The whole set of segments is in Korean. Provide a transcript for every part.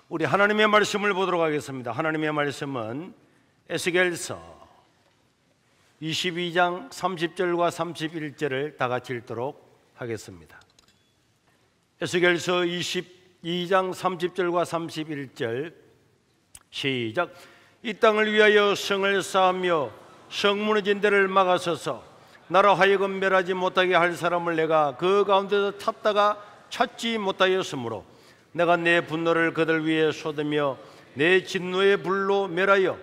우리 하나님의 말씀을 보도록 하겠습니다. 하나님의 말씀은 에스겔서 22장 30절과 31절을 다 같이 읽도록 하겠습니다. 에스겔서 22장 30절과 31절 시작. 이 땅을 위하여 성을 쌓으며 성 무너진 데를 막아서서 나로 하여금 멸하지 못하게 할 사람을 내가 그 가운데서 찾다가 찾지 못하였으므로 내가 내 분노를 그들 위에 쏟으며 내 진노의 불로 멸하여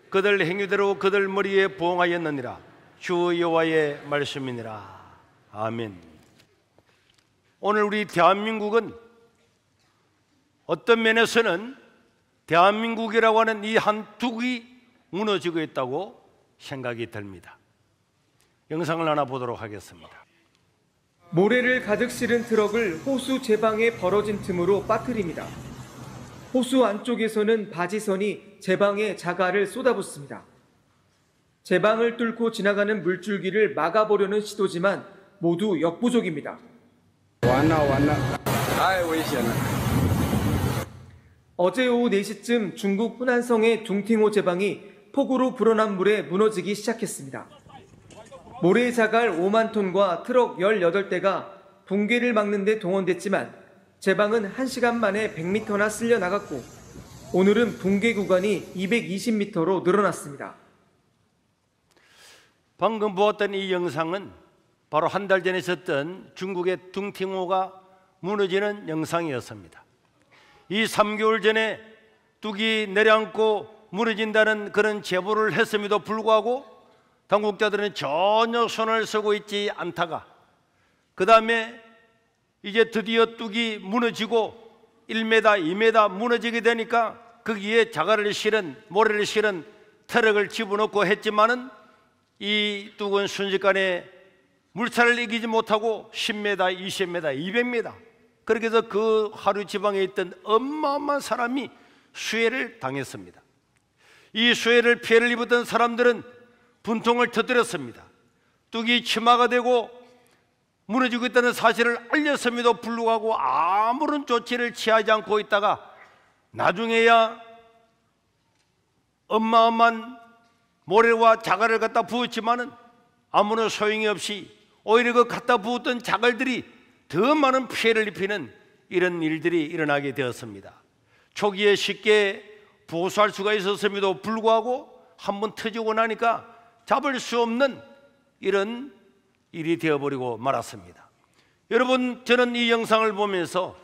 그들 행위대로 그들 머리에 부응하였느니라. 주 여호와의 말씀이니라. 아멘. 오늘 우리 대한민국은 어떤 면에서는 대한민국이라고 하는 이 한 둑이 무너지고 있다고 생각이 듭니다. 영상을 하나 보도록 하겠습니다. 모래를 가득 실은 트럭을 호수 제방에 벌어진 틈으로 빠뜨립니다. 호수 안쪽에서는 바지선이 제방에 자갈을 쏟아붓습니다. 제방을 뚫고 지나가는 물줄기를 막아보려는 시도지만 모두 역부족입니다. 어제 오후 4시쯤 중국 후난성의 둥팅호 제방이 폭우로 불어난 물에 무너지기 시작했습니다. 모래 자갈 5만 톤과 트럭 18대가 붕괴를 막는 데 동원됐지만 제방은 1시간 만에 100m나 쓸려 나갔고 오늘은 붕괴 구간이 220m로 늘어났습니다. 방금 보았던 이 영상은 바로 한 달 전에 있었던 중국의 둥팅호가 무너지는 영상이었습니다. 이 3개월 전에 뚝이 내려앉고 무너진다는 그런 제보를 했음에도 불구하고 당국자들은 전혀 손을 쓰고 있지 않다가 그 다음에 이제 드디어 뚝이 무너지고 1m, 2m 무너지게 되니까 거기에 자갈을 실은 모래를 실은 트럭을 집어넣고 했지만은 이 뚝은 순식간에 물살을 이기지 못하고 10m, 20m, 200m 그렇게 해서 그 하류 지방에 있던 어마어마한 사람이 수해를 당했습니다. 이 수해를 피해를 입었던 사람들은 분통을 터뜨렸습니다. 뚝이 침하가 되고 무너지고 있다는 사실을 알렸음에도 불구하고 아무런 조치를 취하지 않고 있다가 나중에야 어마어마한 모래와 자갈을 갖다 부었지만은 아무런 소용이 없이 오히려 그 갖다 부었던 자갈들이 더 많은 피해를 입히는 이런 일들이 일어나게 되었습니다. 초기에 쉽게 보수할 수가 있었음에도 불구하고 한번 터지고 나니까 잡을 수 없는 이런 일이 되어버리고 말았습니다. 여러분, 저는 이 영상을 보면서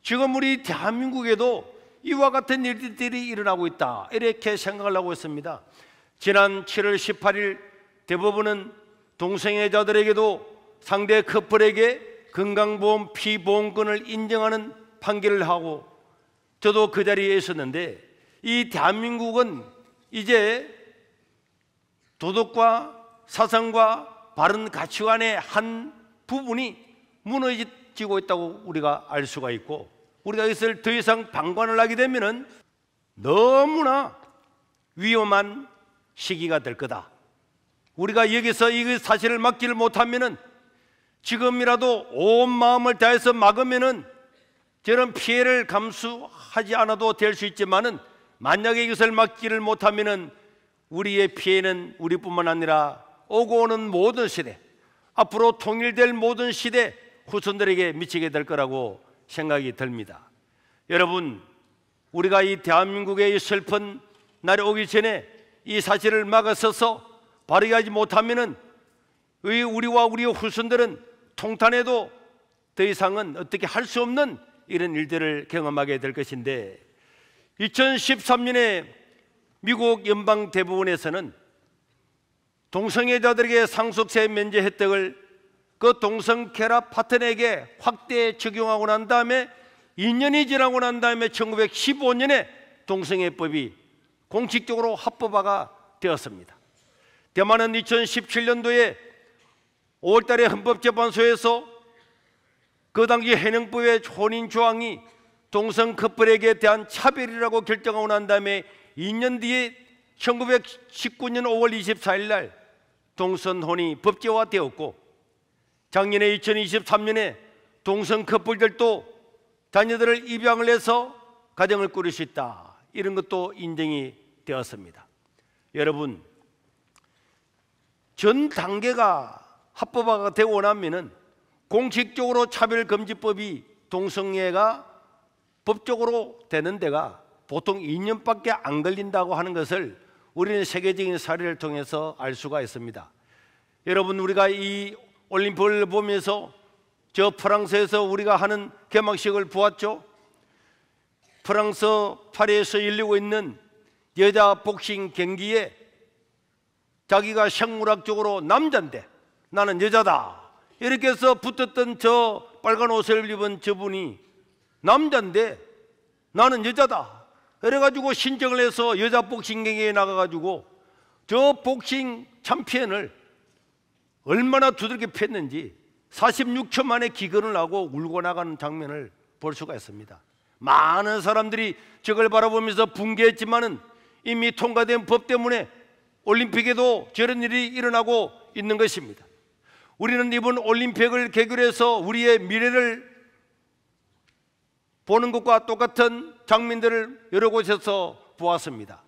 지금 우리 대한민국에도 이와 같은 일들이 일어나고 있다 이렇게 생각을 하고 있습니다. 지난 7월 18일 대법원은 동성애자들에게도 상대 커플에게 건강보험 피보험권을 인정하는 판결을 하고 저도 그 자리에 있었는데 이 대한민국은 이제 도덕과 사상과 바른 가치관의 한 부분이 무너지고 있다고 우리가 알 수가 있고 우리가 이것을 더 이상 방관을 하게 되면 너무나 위험한 시기가 될 거다. 우리가 여기서 이 사실을 막지를 못하면 지금이라도 온 마음을 다해서 막으면 저런 피해를 감수하지 않아도 될 수 있지만은 만약에 이것을 막지를 못하면 우리의 피해는 우리뿐만 아니라 오고 오는 모든 시대, 앞으로 통일될 모든 시대 후손들에게 미치게 될 거라고 생각이 듭니다. 여러분, 우리가 이 대한민국의 슬픈 날이 오기 전에 이 사실을 막아서서 발휘하지 못하면 우리와 우리의 후손들은 통탄해도 더 이상은 어떻게 할 수 없는 이런 일들을 경험하게 될 것인데 2013년에 미국 연방대법원에서는 동성애자들에게 상속세 면제 혜택을 그 동성결합 파트너에게 확대 적용하고 난 다음에 2년이 지나고 난 다음에 1915년에 동성애법이 공식적으로 합법화가 되었습니다. 대만은 2017년도에 5월달에 헌법재판소에서 그 당시 현행법의 혼인 조항이 동성 커플에게 대한 차별이라고 결정하고 난 다음에 2년 뒤에 1919년 5월 24일 날 동성혼이 법제화되었고 작년에 2023년에 동성 커플들도 자녀들을 입양을 해서 가정을 꾸릴 수 있다. 이런 것도 인정이 되었습니다. 여러분, 전 단계가 합법화가 되고 나면은 공식적으로 차별금지법이 동성애가 법적으로 되는 데가 보통 2년밖에 안 걸린다고 하는 것을 우리는 세계적인 사례를 통해서 알 수가 있습니다. 여러분, 우리가 이 올림픽을 보면서 저 프랑스에서 우리가 하는 개막식을 보았죠. 프랑스 파리에서 열리고 있는 여자 복싱 경기에 자기가 생물학적으로 남자인데 나는 여자다 이렇게 해서 붙었던 저 빨간 옷을 입은 저분이 남자인데 나는 여자다 그래가지고 신청을 해서 여자 복싱 경기에 나가가지고 저 복싱 챔피언을 얼마나 두들겨 팼는지 46초 만에 기근을 하고 울고 나가는 장면을 볼 수가 있습니다. 많은 사람들이 저걸 바라보면서 붕괴했지만은 이미 통과된 법 때문에 올림픽에도 저런 일이 일어나고 있는 것입니다. 우리는 이번 올림픽을 계기로 해서 우리의 미래를 보는 것과 똑같은 장면들을 여러 곳에서 보았습니다.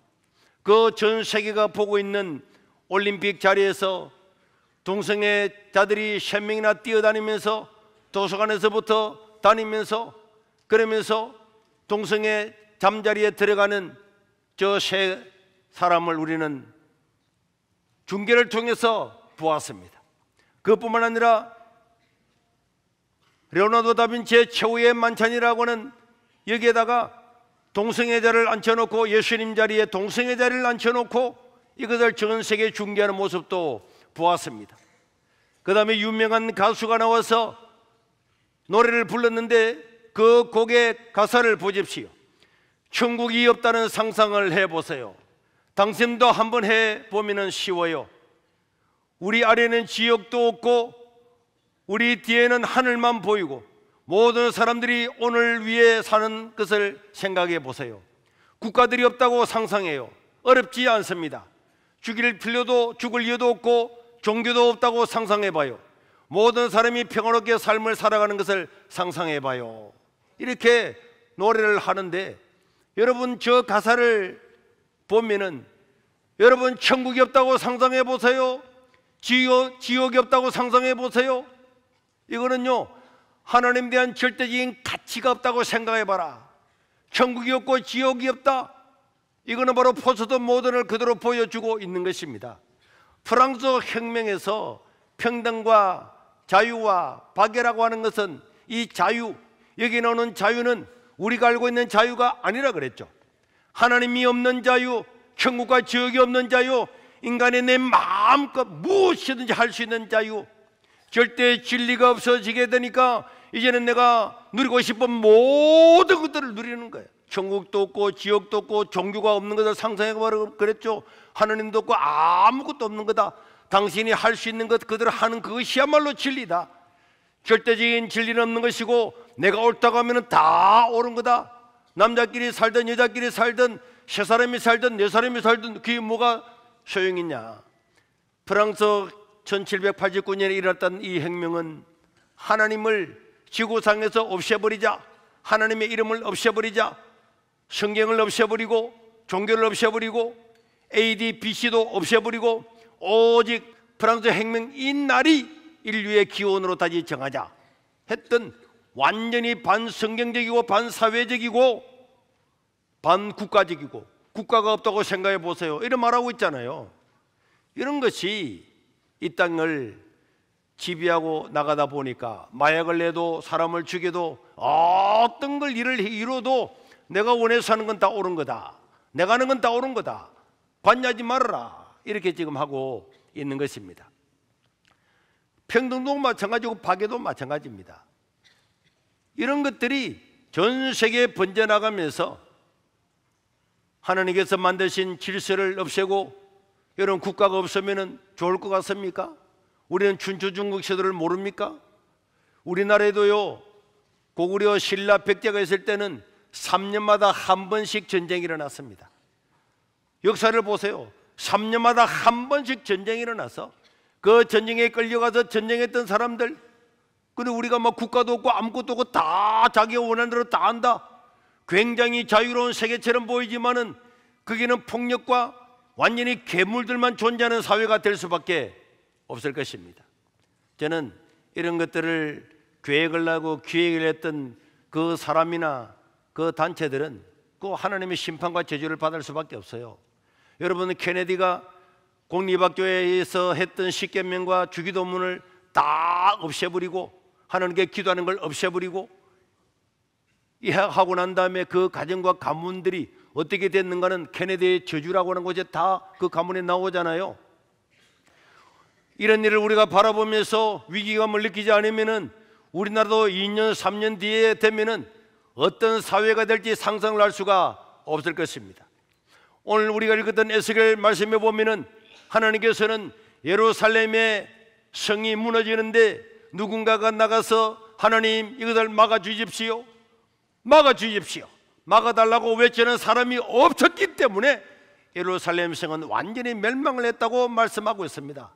그 전 세계가 보고 있는 올림픽 자리에서 동성애자들이 1000명이나 뛰어다니면서 도서관에서부터 다니면서 그러면서 동성애 잠자리에 들어가는 저 세 사람을 우리는 중계를 통해서 보았습니다. 그뿐만 아니라 레오나르도 다빈치의 최후의 만찬이라고는 여기에다가 동성애자를 앉혀놓고 예수님 자리에 동성애자를 앉혀놓고 이것을 전 세계에 중계하는 모습도 보았습니다. 그 다음에 유명한 가수가 나와서 노래를 불렀는데 그 곡의 가사를 보십시오. 천국이 없다는 상상을 해보세요. 당신도 한번 해보면 쉬워요. 우리 아래는 지옥도 없고 우리 뒤에는 하늘만 보이고 모든 사람들이 오늘 위해 사는 것을 생각해 보세요. 국가들이 없다고 상상해요. 어렵지 않습니다. 죽을 이유도 없고 종교도 없다고 상상해 봐요. 모든 사람이 평화롭게 삶을 살아가는 것을 상상해 봐요. 이렇게 노래를 하는데 여러분 저 가사를 보면은 여러분 천국이 없다고 상상해 보세요. 지옥이 없다고 상상해 보세요. 이거는요 하나님에 대한 절대적인 가치가 없다고 생각해 봐라. 천국이 없고 지옥이 없다. 이거는 바로 포스트 모던을 그대로 보여주고 있는 것입니다. 프랑스 혁명에서 평등과 자유와 박애라고 하는 것은 이 자유, 여기 나오는 자유는 우리가 알고 있는 자유가 아니라 그랬죠. 하나님이 없는 자유, 천국과 지옥이 없는 자유, 인간의 내 마음껏 무엇이든지 할 수 있는 자유, 절대 진리가 없어지게 되니까 이제는 내가 누리고 싶은 모든 것들을 누리는 거예요. 천국도 없고 지옥도 없고 종교가 없는 것을 상상해봐라 그랬죠. 하나님도 없고 아무것도 없는 거다. 당신이 할 수 있는 것 그대로 하는 그것이야말로 진리다. 절대적인 진리는 없는 것이고 내가 옳다고 하면 다 옳은 거다. 남자끼리 살든 여자끼리 살든 세 사람이 살든 네 사람이 살든 그게 뭐가 소용있냐. 프랑스 1789년에 일어났던 이 혁명은 하나님을 지구상에서 없애버리자, 하나님의 이름을 없애버리자, 성경을 없애버리고 종교를 없애버리고 AD, BC도 없애버리고 오직 프랑스 혁명 이 날이 인류의 기원으로 다시 정하자 했던 완전히 반성경적이고 반사회적이고 반국가적이고 국가가 없다고 생각해 보세요. 이런 말하고 있잖아요. 이런 것이 이 땅을 지배하고 나가다 보니까 마약을 내도 사람을 죽여도 어떤 걸 일을 이뤄도 내가 원해서 하는 건 다 옳은 거다. 내가 하는 건 다 옳은 거다. 관여하지 말아라. 이렇게 지금 하고 있는 것입니다. 평등도 마찬가지고 박애도 마찬가지입니다. 이런 것들이 전 세계에 번져나가면서 하나님께서 만드신 질서를 없애고 이런 국가가 없으면 좋을 것 같습니까? 우리는 춘추 중국 시대를 모릅니까? 우리나라에도요 고구려 신라 백제가 있을 때는 3년마다 한 번씩 전쟁이 일어났습니다. 역사를 보세요. 3년마다 한 번씩 전쟁이 일어나서 그 전쟁에 끌려가서 전쟁했던 사람들, 근데 우리가 막 국가도 없고 아무것도 없고 다 자기가 원하는 대로 다 한다. 굉장히 자유로운 세계처럼 보이지만은 거기는 폭력과 완전히 괴물들만 존재하는 사회가 될 수밖에 없을 것입니다. 저는 이런 것들을 계획을 하고 기획을 했던 그 사람이나 그 단체들은 그 하나님의 심판과 저주를 받을 수밖에 없어요. 여러분, 케네디가 공립학교에서 했던 십계명과 주기도문을 다 없애버리고 하나님께 기도하는 걸 없애버리고 하고 난 다음에 그 가정과 가문들이 어떻게 됐는가는 케네디의 저주라고 하는 곳에 다 그 가문에 나오잖아요. 이런 일을 우리가 바라보면서 위기감을 느끼지 않으면은 우리나라도 2년 3년 뒤에 되면은 어떤 사회가 될지 상상을 할 수가 없을 것입니다. 오늘 우리가 읽었던 에스겔 말씀에 보면은 하나님께서는 예루살렘의 성이 무너지는데 누군가가 나가서 하나님 이것을 막아주십시오, 막아주십시오, 막아달라고 외치는 사람이 없었기 때문에 예루살렘 성은 완전히 멸망을 했다고 말씀하고 있습니다.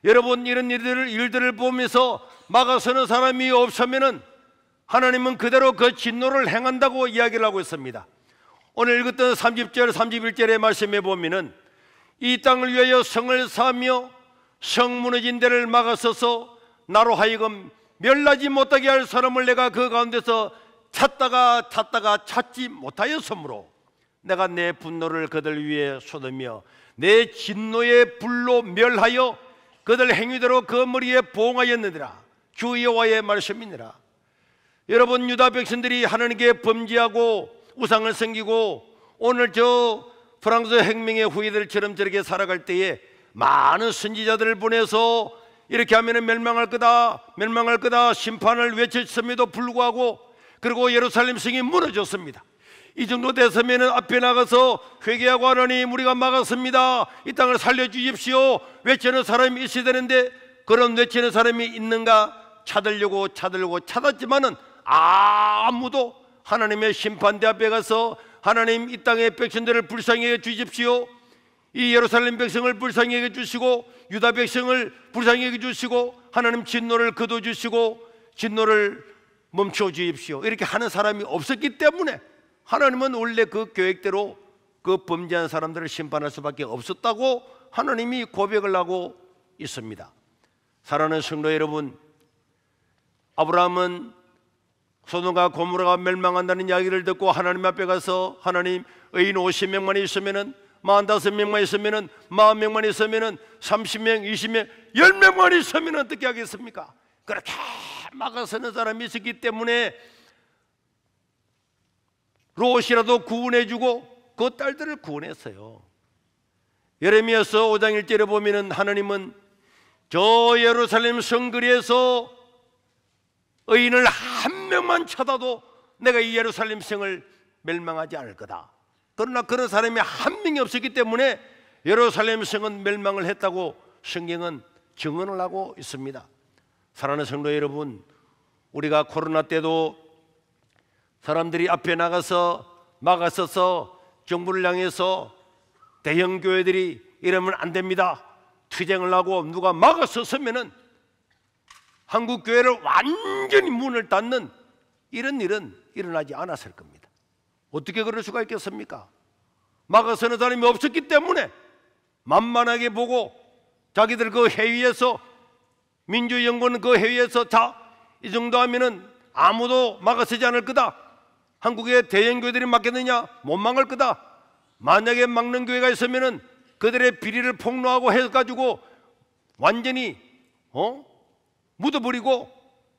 여러분, 이런 일들을 보면서 막아서는 사람이 없으면은 하나님은 그대로 그 진노를 행한다고 이야기를 하고 있습니다. 오늘 읽었던 30절 31절의 말씀에 보면은 이 땅을 위하여 성을 사며 성 무너진 데를 막아서서 나로 하여금 멸하지 못하게 할 사람을 내가 그 가운데서 찾다가 찾지 못하였으므로 내가 내 분노를 그들 위에 쏟으며 내 진노의 불로 멸하여 그들 행위대로 그 머리에 보응하였느니라. 주 여호와의 말씀이니라. 여러분, 유다 백성들이 하나님께 범죄하고 우상을 섬기고 오늘 저 프랑스 혁명의 후예들처럼 저렇게 살아갈 때에 많은 선지자들을 보내서 이렇게 하면 멸망할 거다, 멸망할 거다 심판을 외쳤음에도 불구하고 그리고 예루살렘 성이 무너졌습니다. 이 정도 됐으면 앞에 나가서 회개하고 하나님 우리가 막았습니다, 이 땅을 살려주십시오 외치는 사람이 있어야 되는데 그런 외치는 사람이 있는가 찾으려고 찾았지만은 아무도 하나님의 심판대 앞에 가서 하나님 이 땅의 백성들을 불쌍히 해 주십시오, 이 예루살렘 백성을 불쌍히 해 주시고 유다 백성을 불쌍히 해 주시고 하나님 진노를 거둬 주시고 진노를 멈춰 주십시오 이렇게 하는 사람이 없었기 때문에 하나님은 원래 그 계획대로 그 범죄한 사람들을 심판할 수밖에 없었다고 하나님이 고백을 하고 있습니다. 사랑하는 성도 여러분, 아브라함은 소돔과 고모라가 멸망한다는 이야기를 듣고 하나님 앞에 가서 하나님 의인 50명만 있으면은 45명만 있으면은 40명만 있으면은 30명, 20명, 10명만 있으면 어떻게 하겠습니까? 그렇게 막아서는 사람이 있었기 때문에 롯이라도 구원해주고 그 딸들을 구원했어요. 예레미야서 5장 1절에 보면은 하나님은 저 예루살렘 성거리에서 의인을 한 명만 찾아도 내가 이 예루살렘 성을 멸망하지 않을 거다. 그러나 그런 사람이 한 명이 없었기 때문에 예루살렘 성은 멸망을 했다고 성경은 증언을 하고 있습니다. 사랑하는 성도 여러분, 우리가 코로나 때도 사람들이 앞에 나가서 막아서서 정부를 향해서 대형 교회들이 이러면 안 됩니다 투쟁을 하고 누가 막아서서면은 한국 교회를 완전히 문을 닫는 이런 일은 일어나지 않았을 겁니다. 어떻게 그럴 수가 있겠습니까? 막아서는 사람이 없었기 때문에 만만하게 보고 자기들 그 회의에서 민주연구원 그 회의에서 자, 이 정도 하면은 아무도 막아서지 않을 거다. 한국의 대형 교회들이 막겠느냐? 못 막을 거다. 만약에 막는 교회가 있으면은 그들의 비리를 폭로하고 해가지고 완전히 묻어버리고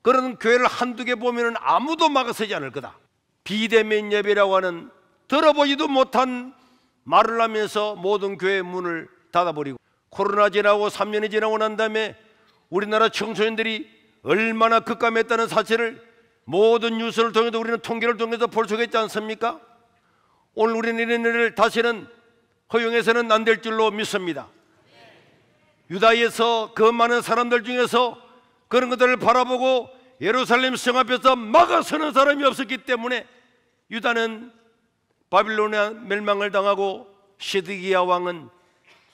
그런 교회를 한두 개 보면은 아무도 막아서지 않을 거다. 비대면 예배라고 하는 들어보지도 못한 말을 하면서 모든 교회 문을 닫아버리고 코로나 지나고 3년이 지나고 난 다음에 우리나라 청소년들이 얼마나 급감했다는 사실을 모든 뉴스를 통해서 우리는 통계를 통해서 볼 수가 있지 않습니까? 오늘 우리는 이런 일을 다시는 허용해서는 안 될 줄로 믿습니다. 유다에서 그 많은 사람들 중에서 그런 것들을 바라보고 예루살렘 성 앞에서 막아서는 사람이 없었기 때문에 유다는 바빌론의 멸망을 당하고 시드기야 왕은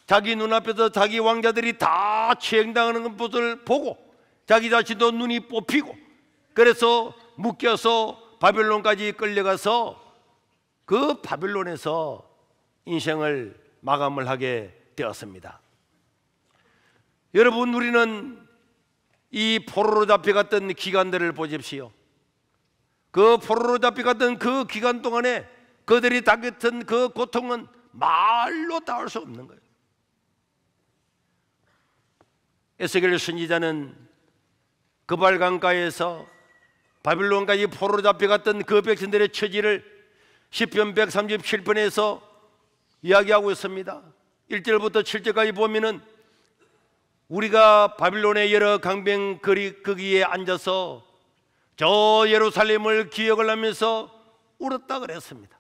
자기 눈앞에서 자기 왕자들이 다 치행당하는 것을 보고 자기 자신도 눈이 뽑히고 그래서 묶여서 바빌론까지 끌려가서 그 바빌론에서 인생을 마감을 하게 되었습니다. 여러분, 우리는 이 포로로 잡혀갔던 기간들을 보십시오. 그 포로로 잡혀갔던 그 기간 동안에 그들이 당했던 그 고통은 말로 닿을 수 없는 거예요. 에스겔 선지자는 그발 강가에서 바빌론까지 포로로 잡혀갔던 그 백성들의 처지를 시편 137편에서 이야기하고 있습니다. 1절부터 7절까지 보면은 우리가 바빌론의 여러 강변 거기에 앉아서 저 예루살렘을 기억을 하면서 울었다 그랬습니다.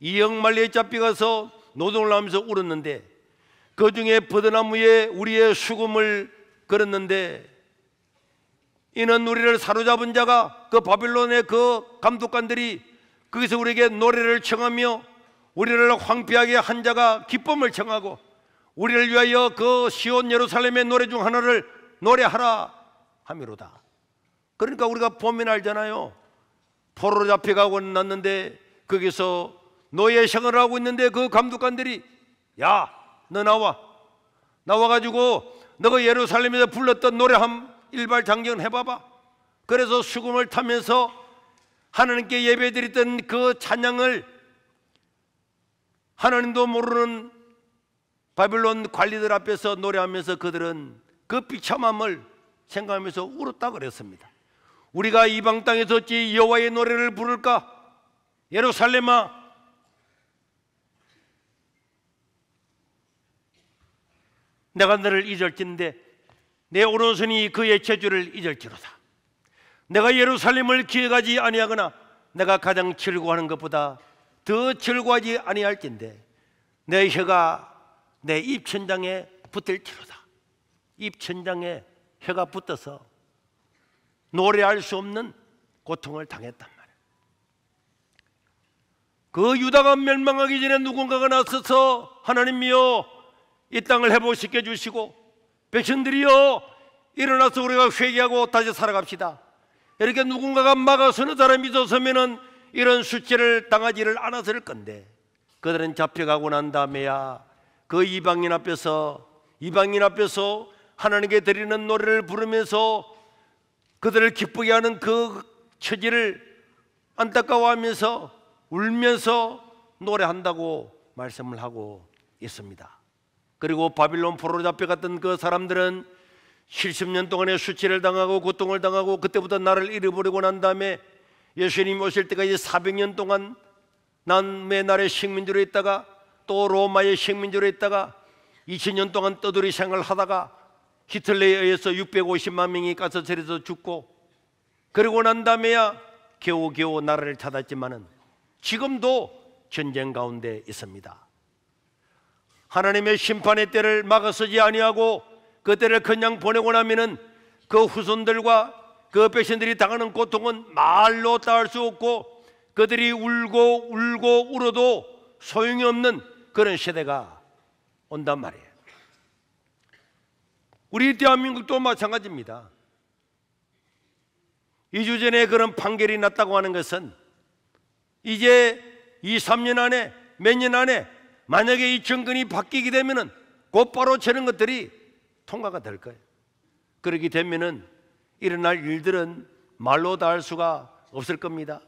이역말리에 잡혀가서 노동을 하면서 울었는데 그 중에 버드나무에 우리의 수금을 걸었는데 이는 우리를 사로잡은 자가 그 바빌론의 그 감독관들이 거기서 우리에게 노래를 청하며 우리를 황폐하게 한 자가 기쁨을 청하고 우리를 위하여 그 시온 예루살렘의 노래 중 하나를 노래하라 하미로다. 그러니까 우리가 보면 알잖아요. 포로로 잡혀가고 났는데 거기서 노예생활을 하고 있는데 그 감독관들이 야, 너 나와가지고 너가 예루살렘에서 불렀던 노래 한 일발장경 해봐봐. 그래서 수금을 타면서 하나님께 예배드렸던 그 찬양을 하나님도 모르는 바빌론 관리들 앞에서 노래하면서 그들은 그 비참함을 생각하면서 울었다 그랬습니다. 우리가 이방 땅에서 어찌 여호와의 노래를 부를까? 예루살렘아, 내가 너를 잊을진데 내 오른손이 그의 재주를 잊을지로다. 내가 예루살렘을 기억하지 아니하거나 내가 가장 즐거워하는 것보다 더 즐거워하지 아니할진데 내 혀가 내 입천장에 붙을지로다. 입천장에 혀가 붙어서 노래할 수 없는 고통을 당했단 말이에요. 그 유다가 멸망하기 전에 누군가가 나서서 하나님이여 이 땅을 회복시켜 주시고 백성들이여 일어나서 우리가 회개하고 다시 살아갑시다. 이렇게 누군가가 막아서는 사람이 있었으면 이런 수치를 당하지를 않았을 건데 그들은 잡혀가고 난 다음에야 그 이방인 앞에서 하나님께 드리는 노래를 부르면서 그들을 기쁘게 하는 그 처지를 안타까워하면서 울면서 노래한다고 말씀을 하고 있습니다. 그리고 바빌론 포로로 잡혀갔던 그 사람들은 70년 동안의 수치를 당하고 고통을 당하고 그때부터 나를 잃어버리고 난 다음에 예수님 오실 때까지 400년 동안 남의 나라의 식민지로 있다가 또 로마의 식민지로 있다가 2000년 동안 떠돌이 생활을 하다가 히틀러에 의해서 650만 명이 가스철에서 죽고 그러고 난 다음에야 겨우겨우 나라를 찾았지만은 지금도 전쟁 가운데 있습니다. 하나님의 심판의 때를 막아서지 아니하고 그 때를 그냥 보내고 나면은 그 후손들과 그 백성들이 당하는 고통은 말로 닿을 수 없고 그들이 울고 울어도 소용이 없는 그런 시대가 온단 말이에요. 우리 대한민국도 마찬가지입니다. 2주 전에 그런 판결이 났다고 하는 것은 이제 2, 3년 안에 몇 년 안에 만약에 이 정권이 바뀌게 되면은 곧바로 저런 것들이 통과가 될 거예요. 그렇게 되면은 일어날 일들은 말로 다 할 수가 없을 겁니다.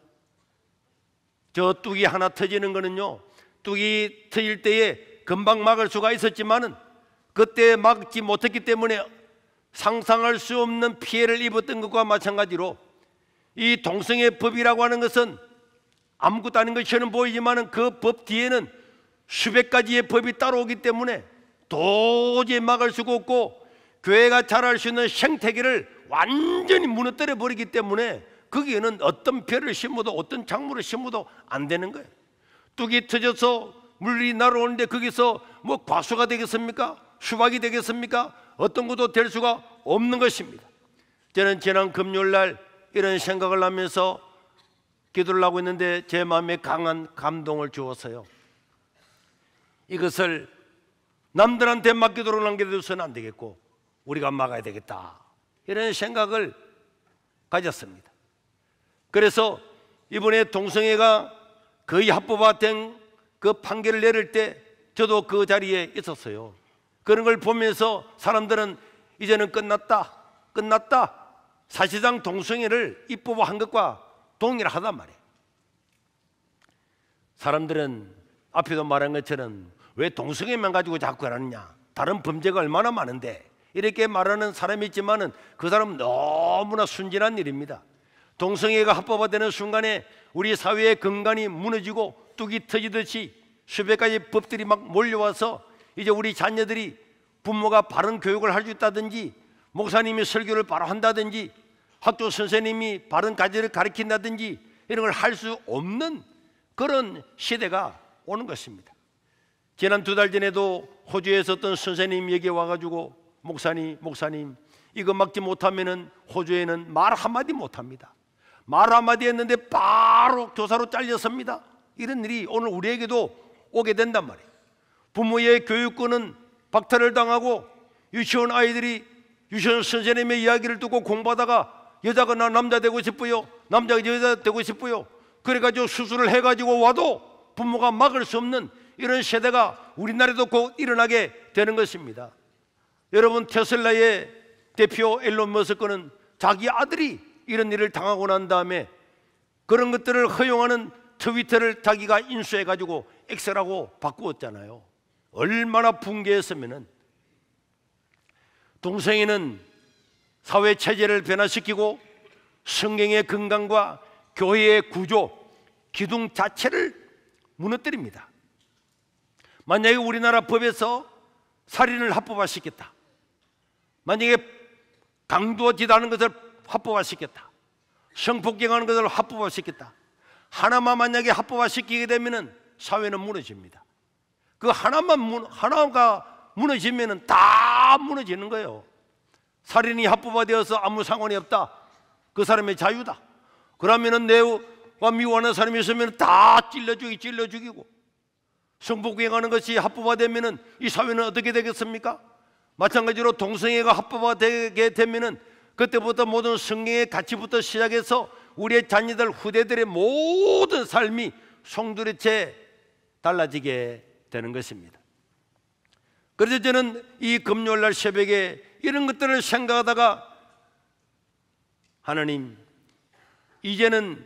저 뚝이 하나 터지는 거는요, 뚝이 터질 때에 금방 막을 수가 있었지만은 그때 막지 못했기 때문에 상상할 수 없는 피해를 입었던 것과 마찬가지로 이 동성애 법이라고 하는 것은 아무것도 아닌 것처럼 보이지만은 그 법 뒤에는 수백 가지의 법이 따라오기 때문에 도저히 막을 수가 없고 교회가 자랄 수 있는 생태계를 완전히 무너뜨려 버리기 때문에 거기에는 어떤 벼를 심어도 어떤 작물을 심어도 안 되는 거예요. 뚝이 터져서 물이 날아오는데 거기서 뭐 과수가 되겠습니까? 수박이 되겠습니까? 어떤 것도 될 수가 없는 것입니다. 저는 지난 금요일 날 이런 생각을 하면서 기도를 하고 있는데 제 마음에 강한 감동을 주었어요. 이것을 남들한테 맡기도록 남겨두서는 안 되겠고 우리가 막아야 되겠다, 이런 생각을 가졌습니다. 그래서 이번에 동성애가 거의 합법화된 그 판결을 내릴 때 저도 그 자리에 있었어요. 그런 걸 보면서 사람들은 이제는 끝났다. 사실상 동성애를 입법화한 것과 동일하단 말이에요. 사람들은 앞에도 말한 것처럼 왜 동성애만 가지고 자꾸 하느냐, 다른 범죄가 얼마나 많은데, 이렇게 말하는 사람이 있지만은 그 사람은 너무나 순진한 일입니다. 동성애가 합법화되는 순간에 우리 사회의 근간이 무너지고 뚝이 터지듯이 수백 가지 법들이 막 몰려와서 이제 우리 자녀들이 부모가 바른 교육을 할 수 있다든지, 목사님이 설교를 바로 한다든지, 학교 선생님이 바른 가지를 가르친다든지 이런 걸 할 수 없는 그런 시대가 오는 것입니다. 지난 2달 전에도 호주에서 어떤 선생님이 여기 와가지고 목사님 이거 막지 못하면은 호주에는 말 한마디 못합니다. 말 한마디 했는데 바로 교사로 잘렸습니다. 이런 일이 오늘 우리에게도 오게 된단 말이에요. 부모의 교육권은 박탈을 당하고 유치원 아이들이 유치원 선생님의 이야기를 듣고 공부하다가 여자가 나 남자 되고 싶어요, 남자가 여자 되고 싶어요, 그래가지고 수술을 해가지고 와도 부모가 막을 수 없는 이런 세대가 우리나라에도 곧 일어나게 되는 것입니다. 여러분, 테슬라의 대표 일론 머스크는 자기 아들이 이런 일을 당하고 난 다음에 그런 것들을 허용하는 트위터를 자기가 인수해가지고 X라고 바꾸었잖아요. 얼마나 붕괴했으면은. 동성애는 사회 체제를 변화시키고 성경의 건강과 교회의 구조, 기둥 자체를 무너뜨립니다. 만약에 우리나라 법에서 살인을 합법화시켰다, 만약에 강도짓하는 것을 합법화시켰다, 성폭행하는 것을 합법화시켰다, 하나만 만약에 합법화시키게 되면 사회는 무너집니다. 그 하나가 무너지면 다 무너지는 거예요. 살인이 합법화되어서 아무 상관이 없다, 그 사람의 자유다. 그러면은 내가 미워하는 사람이 있으면 다 찔러 죽이고, 성폭행하는 것이 합법화되면은 이 사회는 어떻게 되겠습니까? 마찬가지로 동성애가 합법화되게 되면은 그때부터 모든 성경의 가치부터 시작해서 우리의 자녀들, 후대들의 모든 삶이 송두리째 달라지게 되는 것입니다. 그래서 저는 이 금요일날 새벽에 이런 것들을 생각하다가, 하나님, 이제는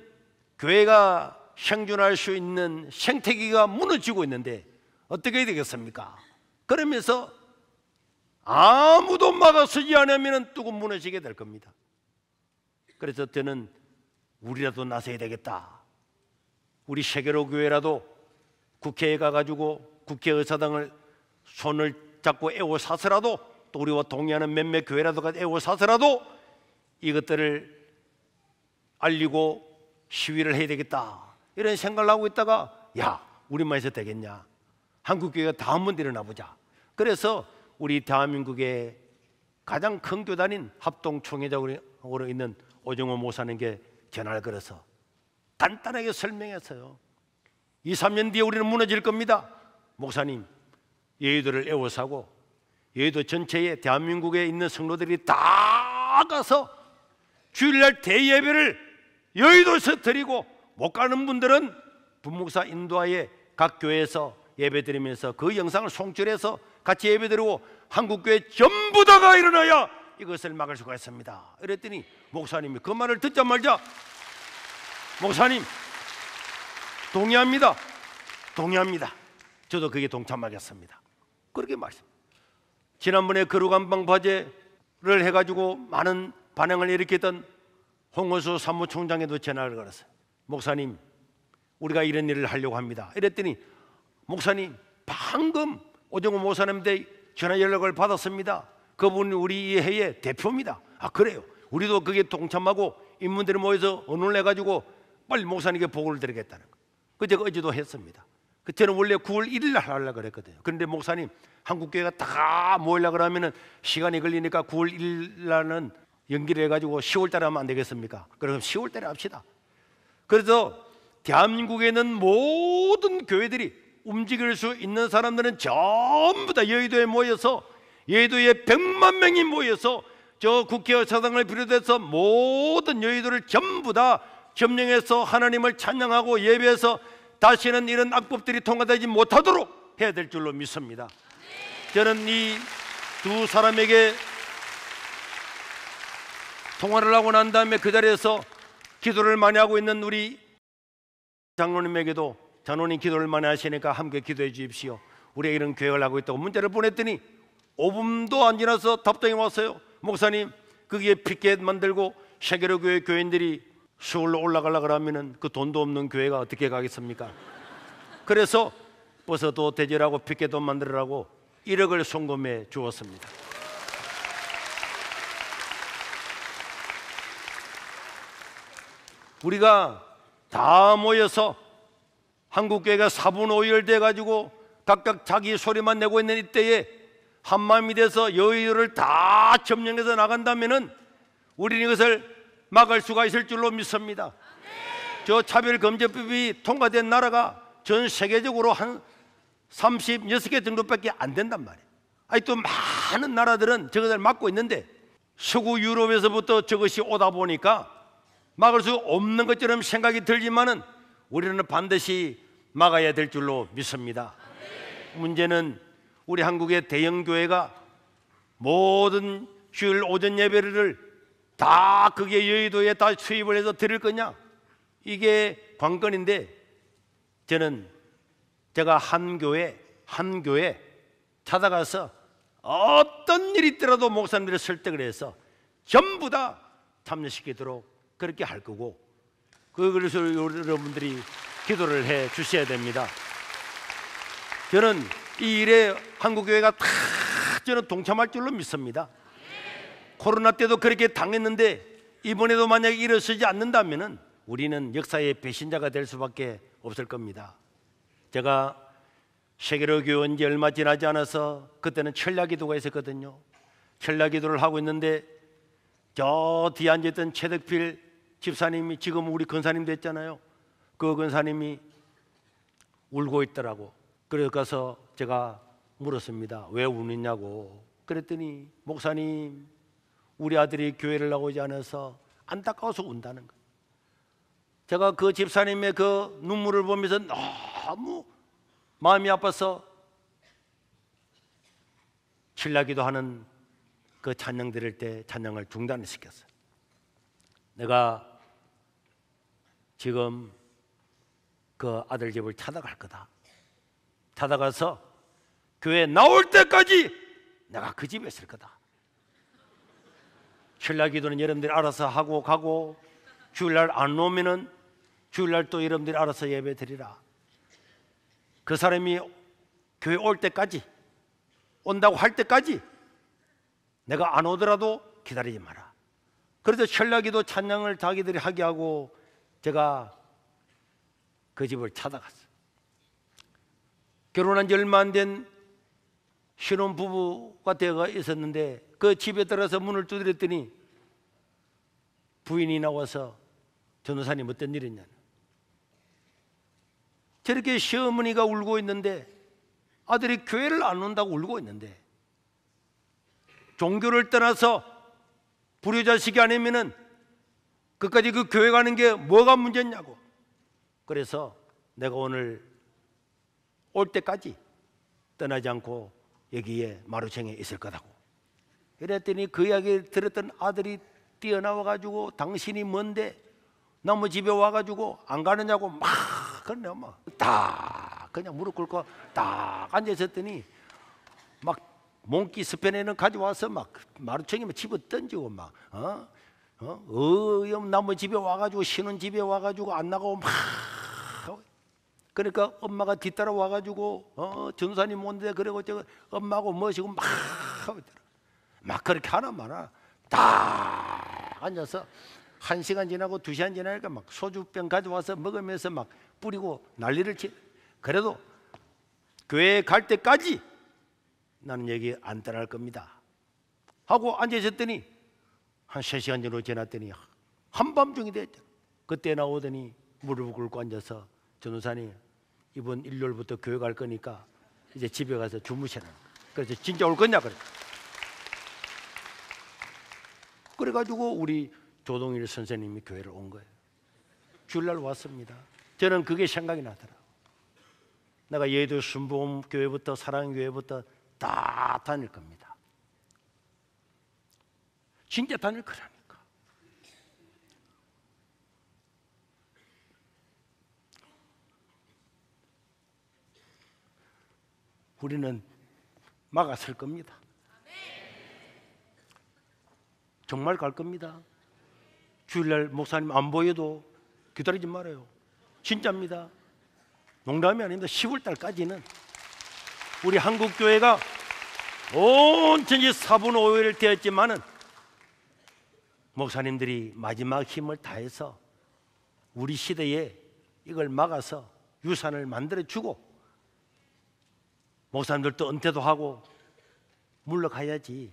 교회가 생존할 수 있는 생태계가 무너지고 있는데 어떻게 해야 되겠습니까? 그러면서 아무도 막아서지 않으면 또 무너지게 될 겁니다. 그래서 저는 우리라도 나서야 되겠다. 우리 세계로 교회라도 국회에 가가지고 국회의사당을 손을 잡고 에워싸서라도, 또 우리와 동의하는 몇몇 교회라도 에워싸서라도 이것들을 알리고 시위를 해야 되겠다, 이런 생각을 하고 있다가, 야, 우리만 해서 되겠냐, 한국교회가 다 한번 일어나 보자. 그래서 우리 대한민국의 가장 큰 교단인 합동총회장으로 있는 오정호 목사님께 전화를 걸어서 간단하게 설명했어요. 2, 3년 뒤에 우리는 무너질 겁니다. 목사님, 여의도를 에워싸고 여의도 전체에 대한민국에 있는 성도들이 다 가서 주일날 대예배를 여의도에서 드리고, 못 가는 분들은 분목사 인도하에 각 교회에서 예배 드리면서 그 영상을 송출해서 같이 예배 드리고 한국교회 전부 다가 일어나야 이것을 막을 수가 있습니다. 이랬더니 목사님이 그 말을 듣자마자, 목사님 동의합니다. 저도 그게 동참하겠습니다. 그렇게 말씀. 지난번에 거룩한방 화제를 해가지고 많은 반응을 일으켰던 홍어수 사무총장에도 전화를 걸었어요. 목사님, 우리가 이런 일을 하려고 합니다. 이랬더니, 목사님, 방금 오정호 목사님한테 전화 연락을 받았습니다. 그분이 우리 회의 대표입니다. 아, 그래요? 우리도 그게 동참하고 인문들이 모여서 언론을 해가지고 빨리 목사님께 보고를 드리겠다는 거. 그 제가 어제도 했습니다. 저는 원래 9월 1일 날 하려고 그랬거든요. 그런데 목사님, 한국교회가 다 모이려고 그러면은 시간이 걸리니까 9월 1일 날은 연기를 해가지고 10월 달에 하면 안 되겠습니까? 그럼 10월 달에 합시다. 그래서 대한민국에 있는 모든 교회들이 움직일 수 있는 사람들은 전부 다 여의도에 모여서, 여의도에 100만 명이 모여서 저 국회의사당을 비롯해서 모든 여의도를 전부 다 점령해서 하나님을 찬양하고 예배해서 다시는 이런 악법들이 통과되지 못하도록 해야 될 줄로 믿습니다. 저는 이 두 사람에게 통화를 하고 난 다음에 그 자리에서 기도를 많이 하고 있는 우리 장로님에게도 장로님 기도를 많이 하시니까 함께 기도해 주십시오. 우리가 이런 계획을 하고 있다고 문자를 보냈더니 5분도 안 지나서 답장이 왔어요. 목사님, 거기에 피켓 만들고 샤게로 교회 교인들이 서울로 올라가려고 하면은 그 돈도 없는 교회가 어떻게 가겠습니까? 그래서 버스도 대절하고 피켓도 만들으라고 1억을 송금해 주었습니다. 우리가 다 모여서 한국교회가 4분 5열 돼가지고 각각 자기 소리만 내고 있는 이때에 한마음이 돼서 여의도를 다 점령해서 나간다면은 우리는 이것을 막을 수가 있을 줄로 믿습니다. 저 차별금지법이 통과된 나라가 전 세계적으로 한 36개 정도밖에 안 된단 말이에요. 아니 또 많은 나라들은 저것을 막고 있는데 서구 유럽에서부터 저것이 오다 보니까 막을 수 없는 것처럼 생각이 들지만은 우리는 반드시 막아야 될 줄로 믿습니다. 문제는 우리 한국의 대형 교회가 모든 주일 오전 예배를 다 그게 여의도에 다 수입을 해서 드릴 거냐? 이게 관건인데 저는 제가 한 교회 찾아가서 어떤 일이 있더라도 목사님들을 설득을 해서 전부 다 참여시키도록 그렇게 할 거고 그래서 여러분들이 기도를 해 주셔야 됩니다. 저는 이 일에 한국교회가 다 저는 동참할 줄로 믿습니다. 코로나 때도 그렇게 당했는데 이번에도 만약에 일어서지 않는다면 우리는 역사의 배신자가 될 수밖에 없을 겁니다. 제가 세계로 교회 온 지 얼마 지나지 않아서 그때는 철야기도가 있었거든요. 철야기도를 하고 있는데 저 뒤에 앉아있던 최덕필 집사님이 지금 우리 권사님 됐잖아요. 그 권사님이 울고 있더라고. 그래서 가서 제가 물었습니다. 왜 우느냐고. 그랬더니 목사님, 우리 아들이 교회를 나오지 않아서 안타까워서 운다는 거예요. 제가 그 집사님의 그 눈물을 보면서 너무 마음이 아파서 신라기도 하는 그 찬양 드릴 때 찬양을 중단을 시켰어요. 내가 지금 그 아들 집을 찾아갈 거다. 찾아가서 교회 나올 때까지 내가 그 집에 있을 거다. 신라기도는 여러분들이 알아서 하고 가고 주일날 안 오면은 주일날 또 여러분들이 알아서 예배 드리라. 그 사람이 교회 올 때까지, 온다고 할 때까지 내가 안 오더라도 기다리지 마라. 그래서 신라기도 찬양을 자기들이 하게 하고 제가 그 집을 찾아갔어요. 결혼한 지 얼마 안 된 신혼부부가 되어 있었는데 그 집에 들어서 문을 두드렸더니 부인이 나와서 전도사님 어떤 일 있냐. 저렇게 시어머니가 울고 있는데 아들이 교회를 안 온다고 울고 있는데 종교를 떠나서 불효자식이 아니면은 끝까지 그 교회 가는 게 뭐가 문제냐고. 그래서 내가 오늘 올 때까지 떠나지 않고 여기에 마루청에 있을 거다고. 그랬더니 그 이야기 들었던 아들이 뛰어나와 가지고 당신이 뭔데 나무 집에 와가지고 안 가느냐고 막 그러네. 막 그냥 무릎 꿇고 딱 앉아 있었더니 막 몽키 스페인에는 가져와서 막 마루청에 집어 던지고 막 나무 집에 와가지고 신혼 집에 와가지고 안 나가고 막. 그러니까 엄마가 뒤따라 와가지고 전사님 온데 그러고 저 엄마하고 모시고 막 그렇게 하나 마나 딱 앉아서 1시간 지나고 2시간 지나니까 막 소주병 가져와서 먹으면서 막 뿌리고 난리를 치. 그래도 교회에 갈 때까지 나는 여기 안 떠날 겁니다 하고 앉아 있었더니 한 3시간 정도 지났더니 한밤중이 됐죠. 그때 나오더니 무릎을 꿇고 앉아서 전도사님 이번 일요일부터 교회 갈 거니까 이제 집에 가서 주무시라. 그래서 진짜 올 거냐 그래. 그래가지고 우리 조동일 선생님이 교회를 온 거예요. 주일날 왔습니다. 저는 그게 생각이 나더라고요. 내가 예도 순복음교회부터 사랑교회부터 다 다닐 겁니다. 진짜 다닐 거라니까. 우리는 막아설 겁니다. 정말 갈 겁니다. 주일날 목사님 안 보여도 기다리지 말아요. 진짜입니다. 농담이 아닙니다. 10월 달까지는 우리 한국교회가 온전히 사분오일 되었지만은 목사님들이 마지막 힘을 다해서 우리 시대에 이걸 막아서 유산을 만들어주고 목사님들도 은퇴도 하고 물러가야지.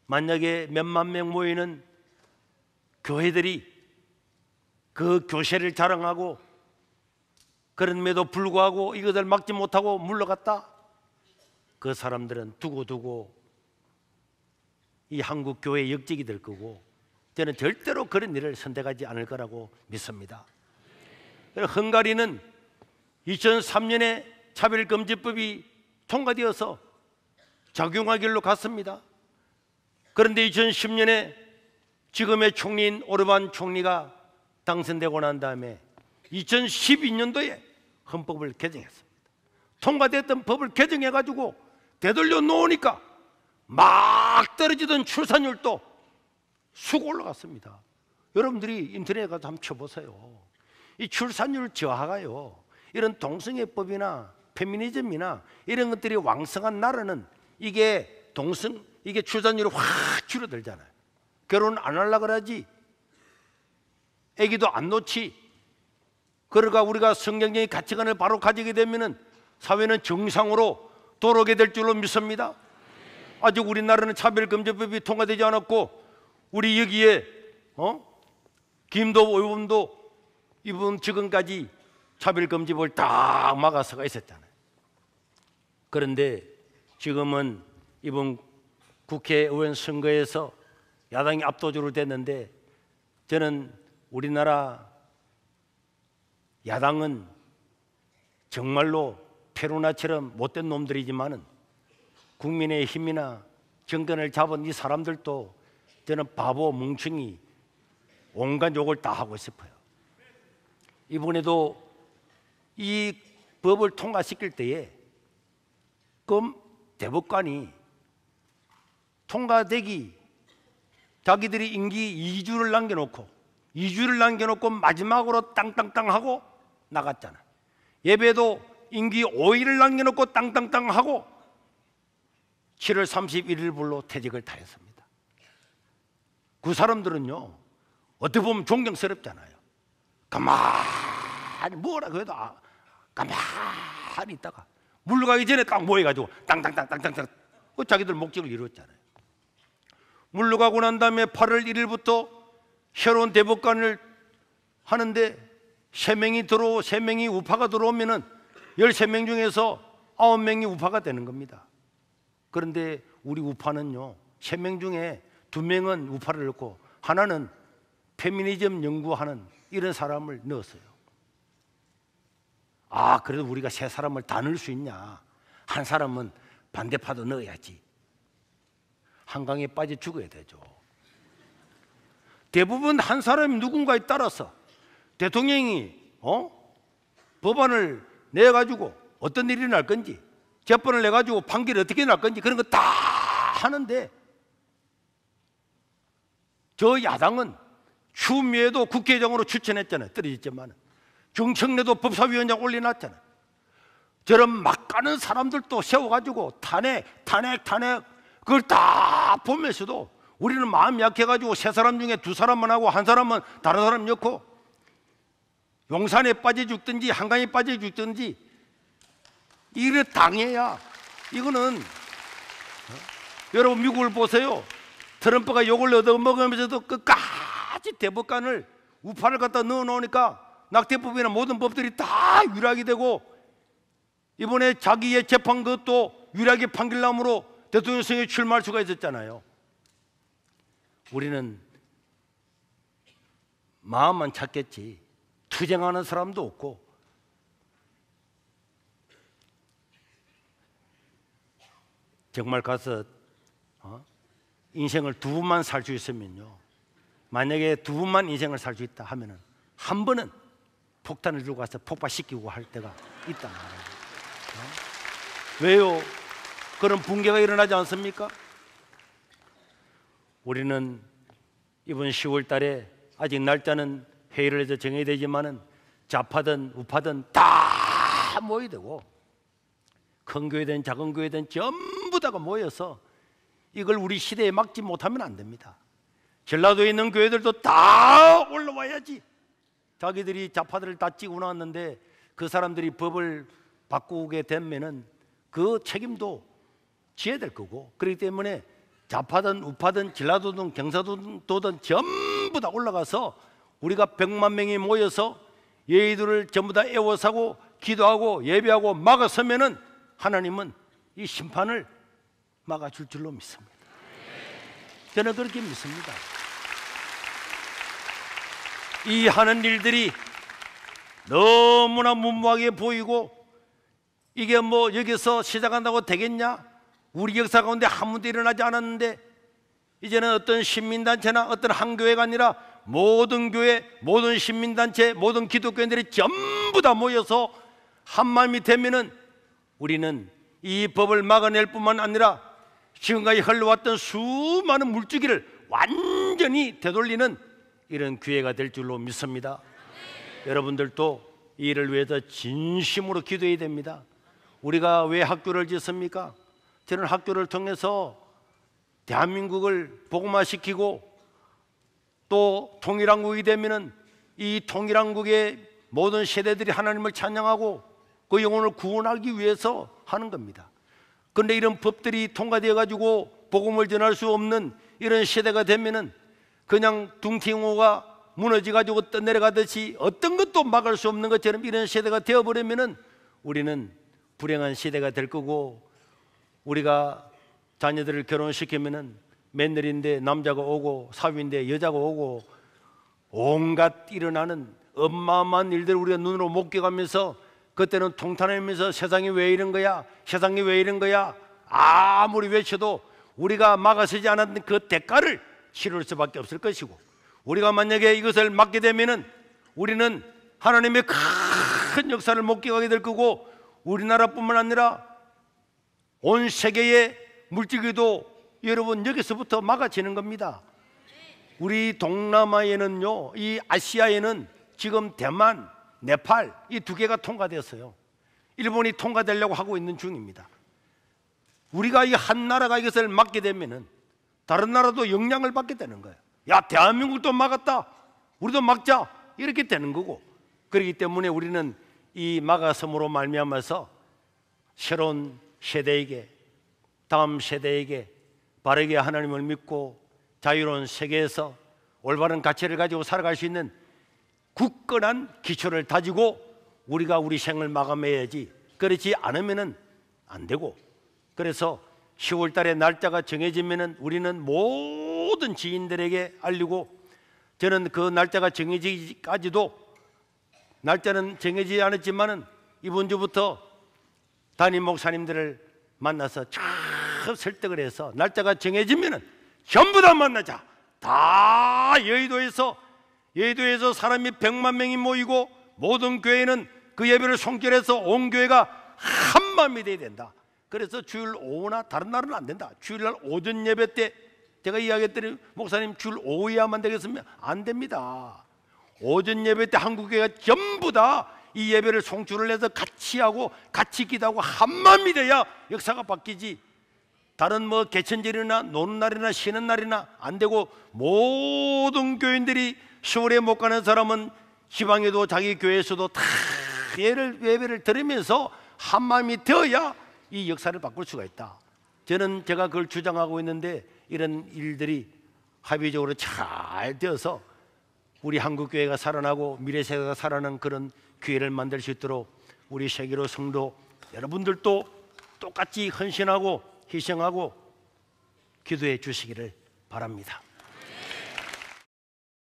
만약에 몇만 명 모이는 교회들이 그 교세를 자랑하고 그럼에도 불구하고 이것을 막지 못하고 물러갔다, 그 사람들은 두고두고 이 한국 교회의 역직이 될 거고, 저는 절대로 그런 일을 선택하지 않을 거라고 믿습니다. 헝가리는 2003년에 차별금지법이 통과되어서 작용하길로 갔습니다. 그런데 2010년에 지금의 총리인 오르반 총리가 당선되고 난 다음에 2012년도에 헌법을 개정했습니다. 통과됐던 법을 개정해가지고 되돌려 놓으니까 막 떨어지던 출산율도 쑥 올라갔습니다. 여러분들이 인터넷에 가서 한번 쳐보세요. 이 출산율 저하가요, 이런 동성애법이나 페미니즘이나 이런 것들이 왕성한 나라는 이게 출산율이 확 줄어들잖아요. 결혼 안 하려고 그러지, 아기도 안 놓지. 그러니까 우리가 성경적인 가치관을 바로 가지게 되면은 사회는 정상으로 돌아오게 될 줄로 믿습니다. 아직 우리나라는 차별금지법이 통과되지 않았고, 우리 여기에 김도 의원도 이분 지금까지 차별금지법을 딱 막아서가 있었잖아요. 그런데 지금은 이번 국회의원 선거에서 야당이 압도적으로 됐는데, 저는 우리나라 야당은 정말로 페루나처럼 못된 놈들이지만은 국민의힘이나 정권을 잡은 이 사람들도 저는 바보, 뭉충이, 온갖 욕을 다 하고 싶어요. 이번에도 이 법을 통과시킬 때에 그 대법관이 통과되기 자기들이 임기 2주를 남겨놓고 마지막으로 땅땅땅 하고 나갔잖아. 예배도 임기 5일을 남겨놓고 땅땅땅 하고 7월 31일 불로 퇴직을 다 했습니다. 그 사람들은요, 어떻게 보면 존경스럽잖아요. 가만히 뭐라고 해도 가만히 있다가 물러가기 전에 딱 모여가지고 땅땅땅땅땅 자기들 목적을 이루었잖아요. 물러가고 난 다음에 8월 1일부터 새로운 대법관을 하는데 3명이 우파가 들어오면은 13명 중에서 9명이 우파가 되는 겁니다. 그런데 우리 우파는요, 3명 중에 2명은 우파를 넣고 하나는 페미니즘 연구하는 이런 사람을 넣었어요. 아, 그래도 우리가 3사람을 다 넣을 수 있냐? 한 사람은 반대파도 넣어야지. 한강에 빠져 죽어야 되죠. 대부분 한 사람이 누군가에 따라서 대통령이 법안을 내가지고 어떤 일이 날 건지, 재판을 내가지고 판결이 어떻게 날 건지 그런 거 다 하는데, 저 야당은 추미애도 국회의장으로 추천했잖아요. 떨어졌지만 정청래도 법사위원장 올려놨잖아요. 저런 막 가는 사람들도 세워가지고 탄핵 그걸 다 보면서도 우리는 마음이 약해가지고 3사람 중에 2사람만 하고 한 사람은 다른 사람 넣고 용산에 빠져 죽든지 한강에 빠져 죽든지 이래 당해야. 이거는 여러분 미국을 보세요. 트럼프가 욕을 얻어먹으면서도 끝까지 대법관을 우파를 갖다 넣어놓으니까 낙태법이나 모든 법들이 다 유락이 되고, 이번에 자기의 재판 그것도 유락의 판결남으로 대통령 선거에 출마할 수가 있었잖아요. 우리는 마음만 찾겠지 투쟁하는 사람도 없고 정말 가서 인생을 두 번만 살 수 있으면요, 만약에 두 번만 인생을 살 수 있다 하면은 한 번은 폭탄을 들고 가서 폭발시키고 할 때가 있단 말이에요. 왜요? 그런 붕괴가 일어나지 않습니까? 우리는 이번 10월 달에 아직 날짜는 회의를 해서 정해야 되지만은 좌파든 우파든 다 모여야 되고, 큰 교회든 작은 교회든 전부 다가 모여서 이걸 우리 시대에 막지 못하면 안 됩니다. 전라도에 있는 교회들도 다 올라와야지. 자기들이 좌파들을 다 찍고 나왔는데 그 사람들이 법을 바꾸게 되면은 그 책임도 지어야 될 거고, 그렇기 때문에 좌파든 우파든 전라도든 경상도든 전부 다 올라가서 우리가 100만 명이 모여서 얘들을 전부 다 애워싸고 기도하고 예배하고 막아서면은 하나님은 이 심판을 막아줄 줄로 믿습니다. 저는 그렇게 믿습니다. 이 하는 일들이 너무나 무모하게 보이고, 이게 뭐 여기서 시작한다고 되겠냐? 우리 역사 가운데 한 번도 일어나지 않았는데 이제는 어떤 시민단체나 어떤 한 교회가 아니라 모든 교회, 모든 시민단체, 모든 기독교인들이 전부 다 모여서 한 마음이 되면은 우리는 이 법을 막아낼 뿐만 아니라 지금까지 흘러왔던 수많은 물줄기를 완전히 되돌리는 이런 기회가 될 줄로 믿습니다. 여러분들도 이 일을 위해서 진심으로 기도해야 됩니다. 우리가 왜 학교를 짓습니까? 저는 학교를 통해서 대한민국을 복음화시키고 또 통일한국이 되면은 이 통일한국의 모든 세대들이 하나님을 찬양하고 그 영혼을 구원하기 위해서 하는 겁니다. 그런데 이런 법들이 통과되어 가지고 복음을 전할 수 없는 이런 시대가 되면은 그냥 둥팅호가 무너져 가지고 떠내려가듯이 어떤 것도 막을 수 없는 것처럼 이런 시대가 되어버리면은 우리는 불행한 시대가 될 거고, 우리가 자녀들을 결혼시키면은 며느리인데 남자가 오고 사위인데 여자가 오고 온갖 일어나는 어마어마한 일들을 우리가 눈으로 목격하면서 그때는 통탄하면서 세상이 왜 이런 거야? 세상이 왜 이런 거야? 아무리 외쳐도 우리가 막아서지 않았던 그 대가를 치를 수밖에 없을 것이고, 우리가 만약에 이것을 막게 되면은 우리는 하나님의 큰 역사를 목격하게 될 거고, 우리나라뿐만 아니라 온 세계의 물질기도 여러분 여기서부터 막아지는 겁니다. 우리 동남아에는요, 이 아시아에는 지금 대만, 네팔 이 두 개가 통과됐어요. 일본이 통과되려고 하고 있는 중입니다. 우리가 이 한 나라가 이것을 막게 되면은 다른 나라도 영향을 받게 되는 거예요. 야, 대한민국도 막았다, 우리도 막자, 이렇게 되는 거고, 그렇기 때문에 우리는 이 막아섬으로 말미암아서 새로운 세대에게, 다음 세대에게 바르게 하나님을 믿고 자유로운 세계에서 올바른 가치를 가지고 살아갈 수 있는 굳건한 기초를 다지고 우리가 우리 생을 마감해야지, 그렇지 않으면은 안 되고, 그래서 10월 달에 날짜가 정해지면은 우리는 모든 지인들에게 알리고, 저는 그 날짜가 정해지기까지도, 날짜는 정해지지 않았지만은 이번 주부터 담임 목사님들을 만나서 참 설득을 해서 날짜가 정해지면은 전부 다 만나자. 다 여의도에서 사람이 100만 명이 모이고 모든 교회는 그 예배를 송결해서 온 교회가 한 마음이 돼야 된다. 그래서 주일 오후나 다른 날은 안 된다. 주일날 오전 예배 때 제가 이야기했더니 목사님 주일 오후에야만 되겠으면 안 됩니다. 오전 예배 때 한국교회가 전부 다 이 예배를 송출을 해서 같이 하고 같이 기도하고 한 마음이 돼야 역사가 바뀌지, 다른 뭐 개천절이나 노는 날이나 쉬는 날이나 안 되고, 모든 교인들이 서울에 못 가는 사람은 지방에도 자기 교회에서도 다 예배를 들으면서 한 마음이 되어야 이 역사를 바꿀 수가 있다. 저는 제가 그걸 주장하고 있는데 이런 일들이 합의적으로 잘 되어서 우리 한국교회가 살아나고 미래세대가 살아나는 그런 기회를 만들 수 있도록 우리 세계로 성도 여러분들도 똑같이 헌신하고 희생하고 기도해 주시기를 바랍니다.